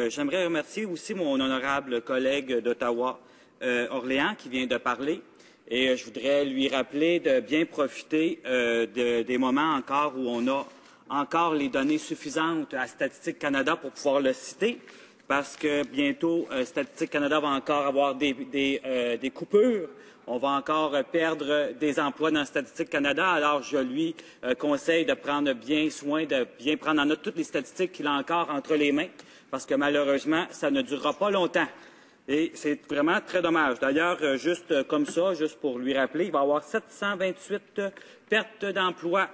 j'aimerais remercier aussi mon honorable collègue d'Ottawa, Orléans, qui vient de parler. Et je voudrais lui rappeler de bien profiter des moments encore où on a encore les données suffisantes à Statistique Canada pour pouvoir le citer, parce que bientôt, Statistique Canada va encore avoir des coupures. On va encore perdre des emplois dans Statistique Canada. Alors, je lui conseille de prendre bien soin, de bien prendre en note toutes les statistiques qu'il a encore entre les mains, parce que malheureusement, ça ne durera pas longtemps. Et c'est vraiment très dommage. D'ailleurs, juste comme ça, juste pour lui rappeler, il va y avoir 728 pertes d'emplois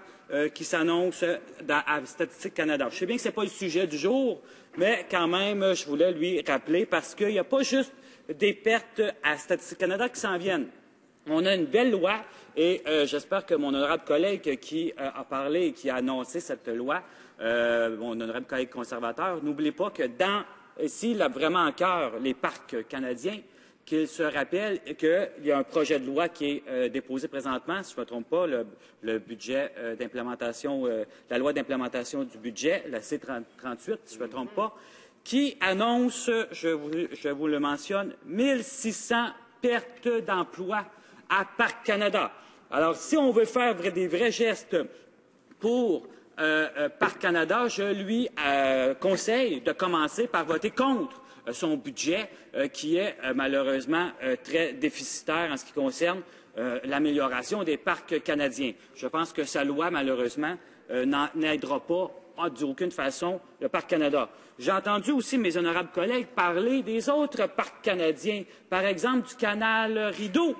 qui s'annoncent à Statistique Canada. Je sais bien que ce n'est pas le sujet du jour, mais quand même, je voulais lui rappeler parce qu'il n'y a pas juste des pertes à Statistique Canada qui s'en viennent. On a une belle loi et j'espère que mon honorable collègue qui a parlé et qui a annoncé cette loi, mon honorable collègue conservateur, n'oubliez pas que s'il a vraiment en cœur les parcs canadiens, qu'il se rappelle qu'il y a un projet de loi qui est déposé présentement, si je ne me trompe pas, le budget d'implémentation, la loi d'implémentation du budget, la C-38, si je ne me trompe pas, qui annonce, je vous le mentionne, 1600 pertes d'emplois à Parc Canada. Alors, si on veut faire des vrais gestes pour Parc Canada, je lui conseille de commencer par voter contre son budget qui est malheureusement très déficitaire en ce qui concerne l'amélioration des parcs canadiens. Je pense que sa loi, malheureusement, n'aidera pas d'aucune façon le Parc Canada. J'ai entendu aussi mes honorables collègues parler des autres parcs canadiens, par exemple du canal Rideau.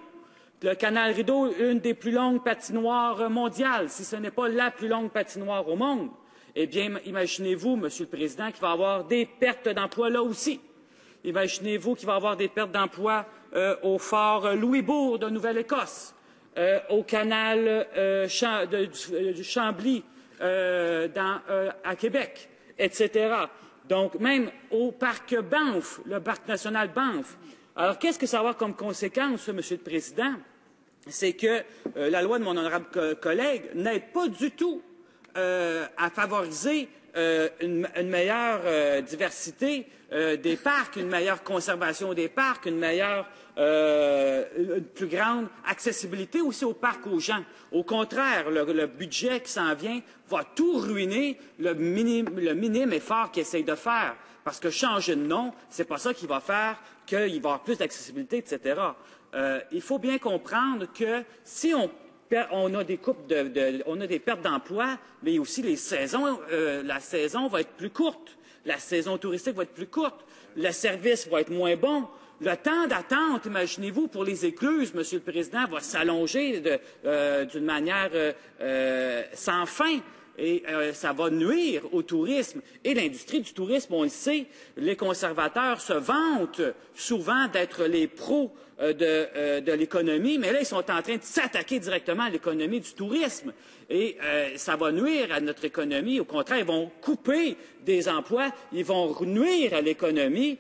Le canal Rideau, une des plus longues patinoires mondiales, si ce n'est pas la plus longue patinoire au monde. Eh bien, imaginez-vous, Monsieur le Président, qu'il va y avoir des pertes d'emplois là aussi. Imaginez-vous qu'il va y avoir des pertes d'emplois au fort Louisbourg de Nouvelle-Écosse, au canal du Chambly à Québec, etc. Donc, même au parc Banff, le parc national Banff. Alors, qu'est-ce que ça va avoir comme conséquence, Monsieur le Président? C'est que la loi de mon honorable collègue n'aide pas du tout à favoriser une meilleure diversité des parcs, une meilleure conservation des parcs, une plus grande accessibilité aussi aux parcs aux gens. Au contraire, le budget qui s'en vient va tout ruiner, le minime effort qu'il essaye de faire. Parce que changer de nom, c'est pas ça qui va faire qu'il va y avoir plus d'accessibilité, etc. Il faut bien comprendre que si on a des coupes on a des pertes d'emplois, mais aussi les saisons, la saison va être plus courte, la saison touristique va être plus courte, le service va être moins bon. Le temps d'attente, imaginez-vous, pour les écluses, Monsieur le Président, va s'allonger d'une manière sans fin. Et ça va nuire au tourisme. Et l'industrie du tourisme, on le sait, les conservateurs se vantent souvent d'être les pros de l'économie, mais là, ils sont en train de s'attaquer directement à l'économie du tourisme. Et ça va nuire à notre économie. Au contraire, ils vont couper des emplois, ils vont nuire à l'économie.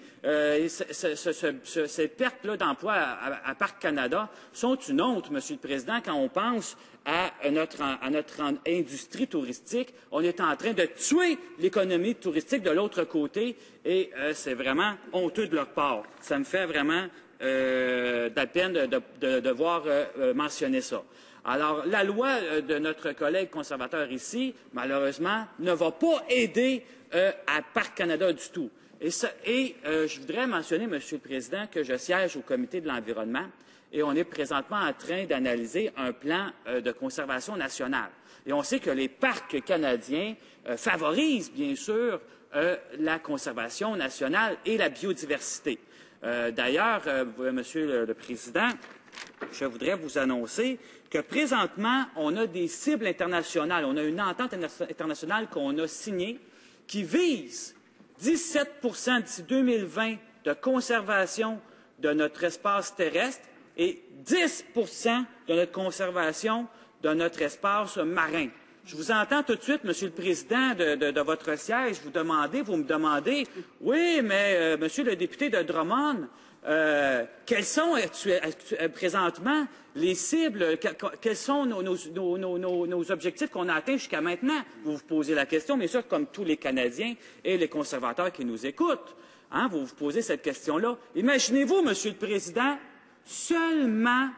Ces pertes-là d'emplois à Parc Canada sont une honte, Monsieur le Président, quand on pense à notre industrie touristique. On est en train de tuer l'économie touristique de l'autre côté et c'est vraiment honteux de leur part. Ça me fait vraiment de la peine de devoir mentionner ça. Alors, la loi de notre collègue conservateur ici, malheureusement, ne va pas aider à Parc Canada du tout. Et je voudrais mentionner, Monsieur le Président, que je siège au Comité de l'environnement et on est présentement en train d'analyser un plan de conservation nationale. Et on sait que les parcs canadiens favorisent, bien sûr, la conservation nationale et la biodiversité. D'ailleurs, Monsieur le Président, je voudrais vous annoncer que présentement, on a des cibles internationales. On a une entente internationale qu'on a signée qui vise 17 d'ici 2020 de conservation de notre espace terrestre et 10 de notre conservation de notre espace marin. Je vous entends tout de suite, Monsieur le Président, de votre siège, vous me demandez, oui, mais Monsieur le député de Drummond, quelles sont présentement les cibles, quels sont nos objectifs qu'on a atteints jusqu'à maintenant? Vous vous posez la question, bien sûr, comme tous les Canadiens et les conservateurs qui nous écoutent. Hein, vous vous posez cette question-là. Imaginez-vous, Monsieur le Président, seulement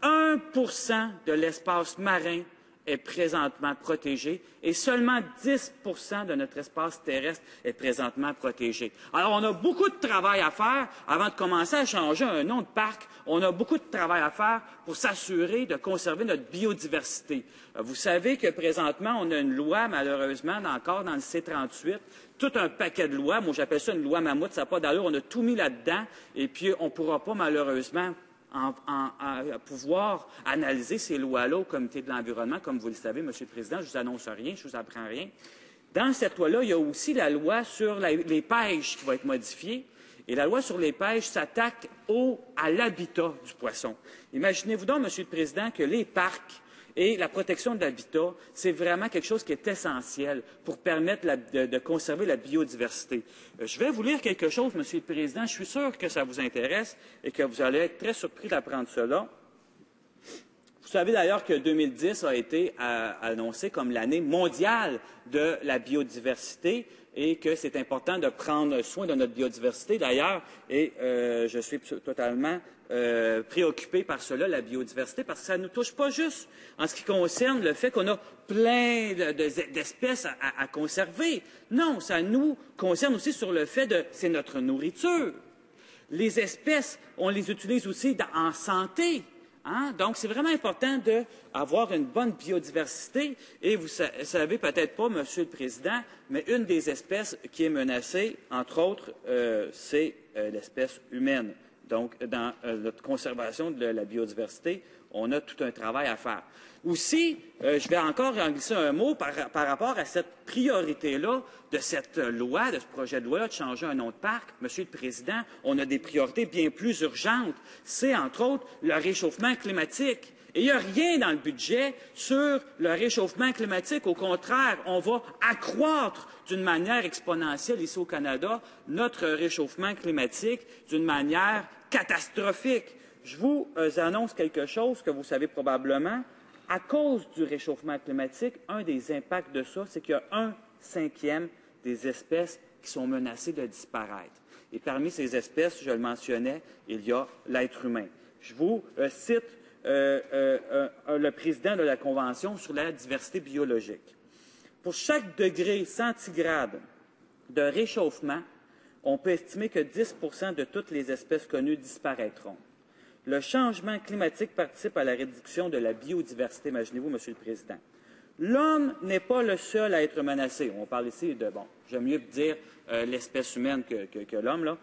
1% de l'espace marin est présentement protégé et seulement 10% de notre espace terrestre est présentement protégé. Alors, on a beaucoup de travail à faire avant de commencer à changer un nom de parc. On a beaucoup de travail à faire pour s'assurer de conserver notre biodiversité. Vous savez que présentement, on a une loi, malheureusement, encore dans le C-38, tout un paquet de lois. Moi, j'appelle ça une loi mammouth, ça n'a pas d'allure. On a tout mis là-dedans et puis on ne pourra pas, malheureusement, à pouvoir analyser ces lois-là au Comité de l'environnement. Comme vous le savez, Monsieur le Président, je ne vous annonce rien, je ne vous apprends rien. Dans cette loi-là, il y a aussi la loi sur les pêches qui va être modifiée. Et la loi sur les pêches s'attaque à l'habitat du poisson. Imaginez-vous donc, Monsieur le Président, que les parcs et la protection de l'habitat, c'est vraiment quelque chose qui est essentiel pour permettre de conserver la biodiversité. Je vais vous lire quelque chose, Monsieur le Président. Je suis sûr que ça vous intéresse et que vous allez être très surpris d'apprendre cela. Vous savez d'ailleurs que 2010 a été annoncé comme l'année mondiale de la biodiversité et que c'est important de prendre soin de notre biodiversité d'ailleurs. Et je suis totalement préoccupé par cela, la biodiversité, parce que ça ne nous touche pas juste en ce qui concerne le fait qu'on a plein d'espèces à conserver. Non, ça nous concerne aussi sur le fait de c'est notre nourriture. Les espèces, on les utilise aussi en santé. Hein? Donc, c'est vraiment important d'avoir une bonne biodiversité. Et vous savez peut-être pas, Monsieur le Président, mais une des espèces qui est menacée, entre autres, c'est l'espèce humaine. Donc, dans notre conservation de la biodiversité, on a tout un travail à faire. Aussi, je vais encore en glisser un mot par rapport à cette priorité-là de cette loi, de ce projet de loi-là de changer un nom de parc. Monsieur le Président, on a des priorités bien plus urgentes. C'est, entre autres, le réchauffement climatique. Et il n'y a rien dans le budget sur le réchauffement climatique. Au contraire, on va accroître d'une manière exponentielle ici au Canada notre réchauffement climatique d'une manière catastrophique. Je vous annonce quelque chose que vous savez probablement. À cause du réchauffement climatique, un des impacts de ça, c'est qu'il y a 1/5 des espèces qui sont menacées de disparaître. Et parmi ces espèces, je le mentionnais, il y a l'être humain. Je vous cite le président de la Convention sur la diversité biologique. Pour chaque degré centigrade de réchauffement, on peut estimer que 10% de toutes les espèces connues disparaîtront. Le changement climatique participe à la réduction de la biodiversité, imaginez-vous, Monsieur le Président. L'homme n'est pas le seul à être menacé. On parle ici de, bon, j'aime mieux dire l'espèce humaine que l'homme, là,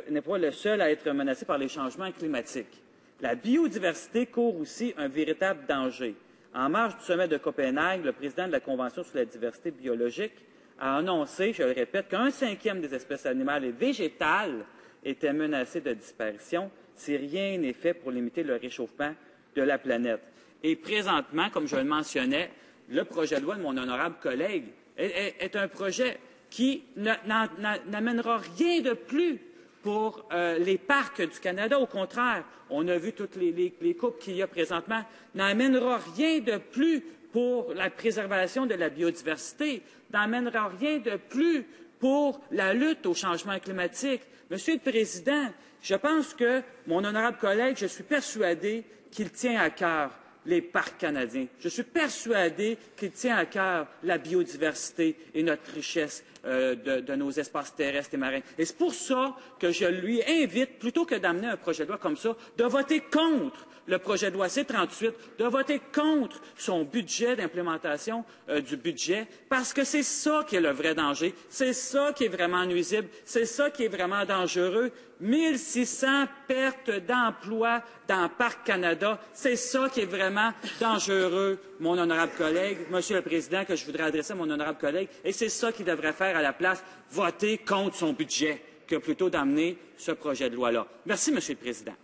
n'est pas le seul à être menacé par les changements climatiques. La biodiversité court aussi un véritable danger. En marge du sommet de Copenhague, le président de la Convention sur la diversité biologique a annoncé, je le répète, qu'1/5 des espèces animales et végétales étaient menacées de disparition si rien n'est fait pour limiter le réchauffement de la planète. Et présentement, comme je le mentionnais, le projet de loi de mon honorable collègue est un projet qui n'amènera rien de plus pour les parcs du Canada. Au contraire, on a vu toutes les coupes qu'il y a présentement, n'amènera rien de plus pour la préservation de la biodiversité, n'amènera rien de plus pour la lutte au changement climatique. Monsieur le Président, je pense que mon honorable collègue, je suis persuadé qu'il tient à cœur les parcs canadiens. Je suis persuadé qu'il tient à cœur la biodiversité et notre richesse de nos espaces terrestres et marins. Et c'est pour ça que je lui invite, plutôt que d'amener un projet de loi comme ça, de voter contre le projet de loi C-38, de voter contre son budget d'implémentation du budget, parce que c'est ça qui est le vrai danger, c'est ça qui est vraiment nuisible, c'est ça qui est vraiment dangereux. 1600 pertes d'emplois dans Parc Canada, c'est ça qui est vraiment dangereux, mon honorable collègue, Monsieur le Président, que je voudrais adresser à mon honorable collègue, et c'est ça qu'il devrait faire à la place, voter contre son budget, que plutôt d'amener ce projet de loi-là. Merci, Monsieur le Président.